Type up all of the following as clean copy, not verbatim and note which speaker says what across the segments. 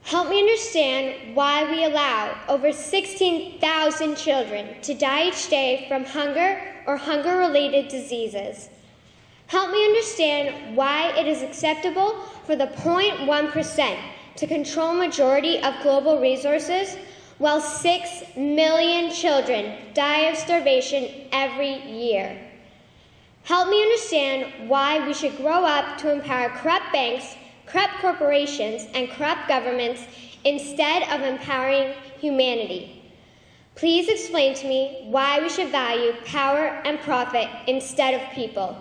Speaker 1: Help me understand why we allow over 16,000 children to die each day from hunger or hunger-related diseases. Help me understand why it is acceptable for the 0.1% to control majority of global resources, while 6 million children die of starvation every year. Help me understand why we should grow up to empower corrupt banks, corrupt corporations, and corrupt governments instead of empowering humanity. Please explain to me why we should value power and profit instead of people.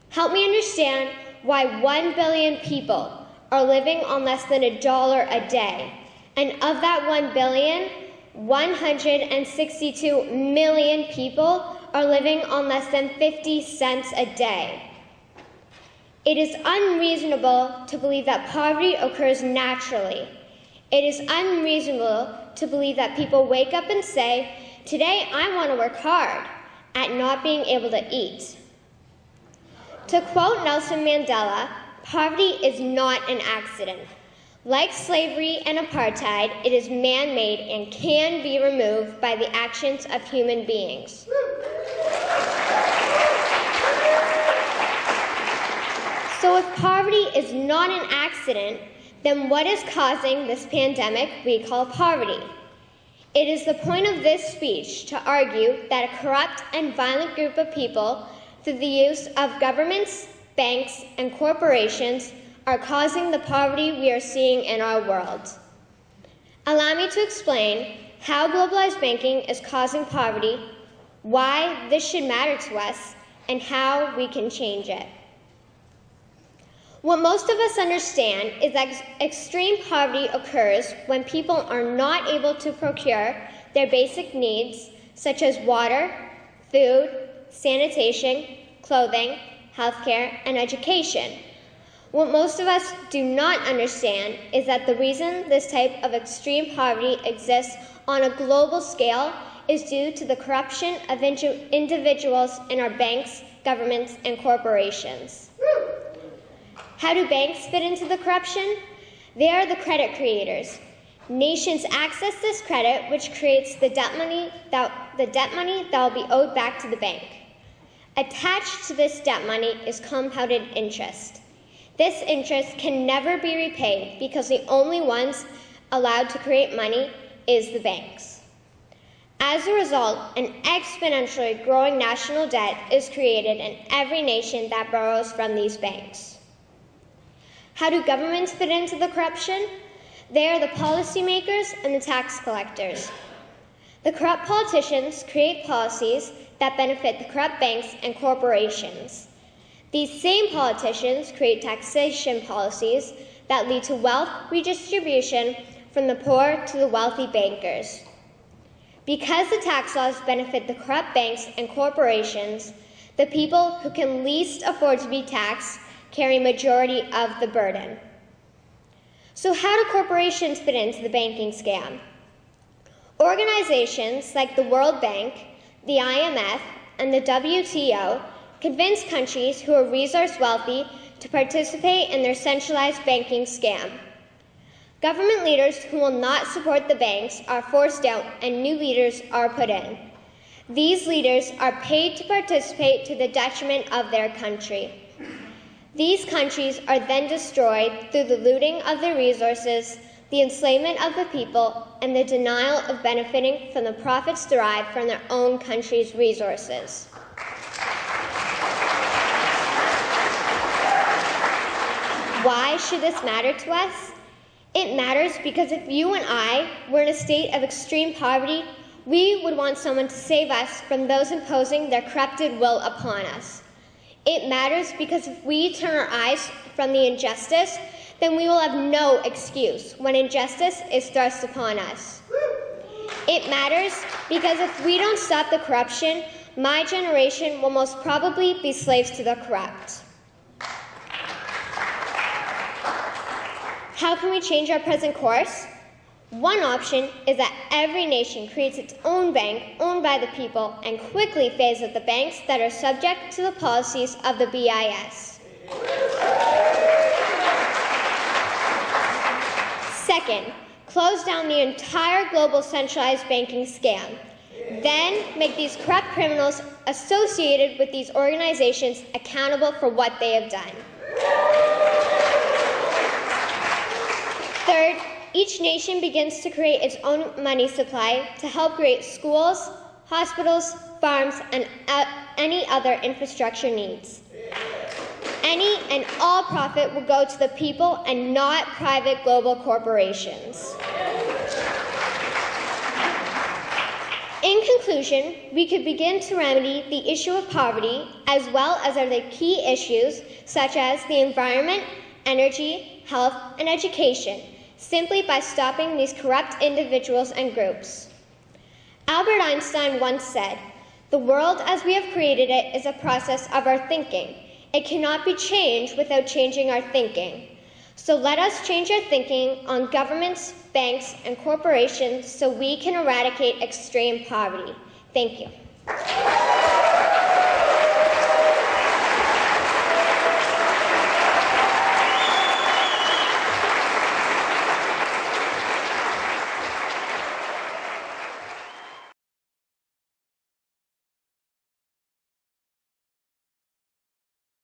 Speaker 1: Help me understand why 1 billion people are living on less than $1 a day, and of that 1 billion, 162 million people are living on less than 50 cents a day. It is unreasonable to believe that poverty occurs naturally. It is unreasonable to believe that people wake up and say, "Today I want to work hard," at not being able to eat. To quote Nelson Mandela, poverty is not an accident. Like slavery and apartheid, it is man-made and can be removed by the actions of human beings. So if poverty is not an accident, then what is causing this pandemic we call poverty? It is the point of this speech to argue that a corrupt and violent group of people, through the use of governments, banks, and corporations, are causing the poverty we are seeing in our world. Allow me to explain how globalized banking is causing poverty, why this should matter to us, and how we can change it. What most of us understand is that extreme poverty occurs when people are not able to procure their basic needs, such as water, food, sanitation, clothing, healthcare, and education. What most of us do not understand is that the reason this type of extreme poverty exists on a global scale is due to the corruption of individuals in our banks, governments, and corporations. How do banks fit into the corruption? They are the credit creators. Nations access this credit, which creates the debt money that will be owed back to the bank. Attached to this debt money is compounded interest. This interest can never be repaid because the only ones allowed to create money is the banks. As a result, an exponentially growing national debt is created in every nation that borrows from these banks. How do governments fit into the corruption? They are the policymakers and the tax collectors. The corrupt politicians create policies that benefit the corrupt banks and corporations. These same politicians create taxation policies that lead to wealth redistribution from the poor to the wealthy bankers. Because the tax laws benefit the corrupt banks and corporations, the people who can least afford to be taxed carry majority of the burden. So how do corporations fit into the banking scam? Organizations like the World Bank, the IMF, and the WTO convince countries who are resource wealthy to participate in their centralized banking scam. Government leaders who will not support the banks are forced out and new leaders are put in. These leaders are paid to participate to the detriment of their country. These countries are then destroyed through the looting of their resources, the enslavement of the people, and the denial of benefiting from the profits derived from their own country's resources. Why should this matter to us? It matters because if you and I were in a state of extreme poverty, we would want someone to save us from those imposing their corrupted will upon us. It matters because if we turn our eyes from the injustice, then we will have no excuse when injustice is thrust upon us. It matters because if we don't stop the corruption, my generation will most probably be slaves to the corrupt. How can we change our present course? One option is that every nation creates its own bank owned by the people and quickly phase out the banks that are subject to the policies of the BIS. Second, close down the entire global centralized banking scam. Then make these corrupt criminals associated with these organizations accountable for what they have done. Third, each nation begins to create its own money supply to help create schools, hospitals, farms, and any other infrastructure needs. Any and all profit will go to the people and not private global corporations. In conclusion, we could begin to remedy the issue of poverty as well as other key issues such as the environment, energy, health, and education simply by stopping these corrupt individuals and groups. Albert Einstein once said, "The world as we have created it is a process of our thinking. It cannot be changed without changing our thinking." So let us change our thinking on governments, banks, and corporations so we can eradicate extreme poverty. Thank you.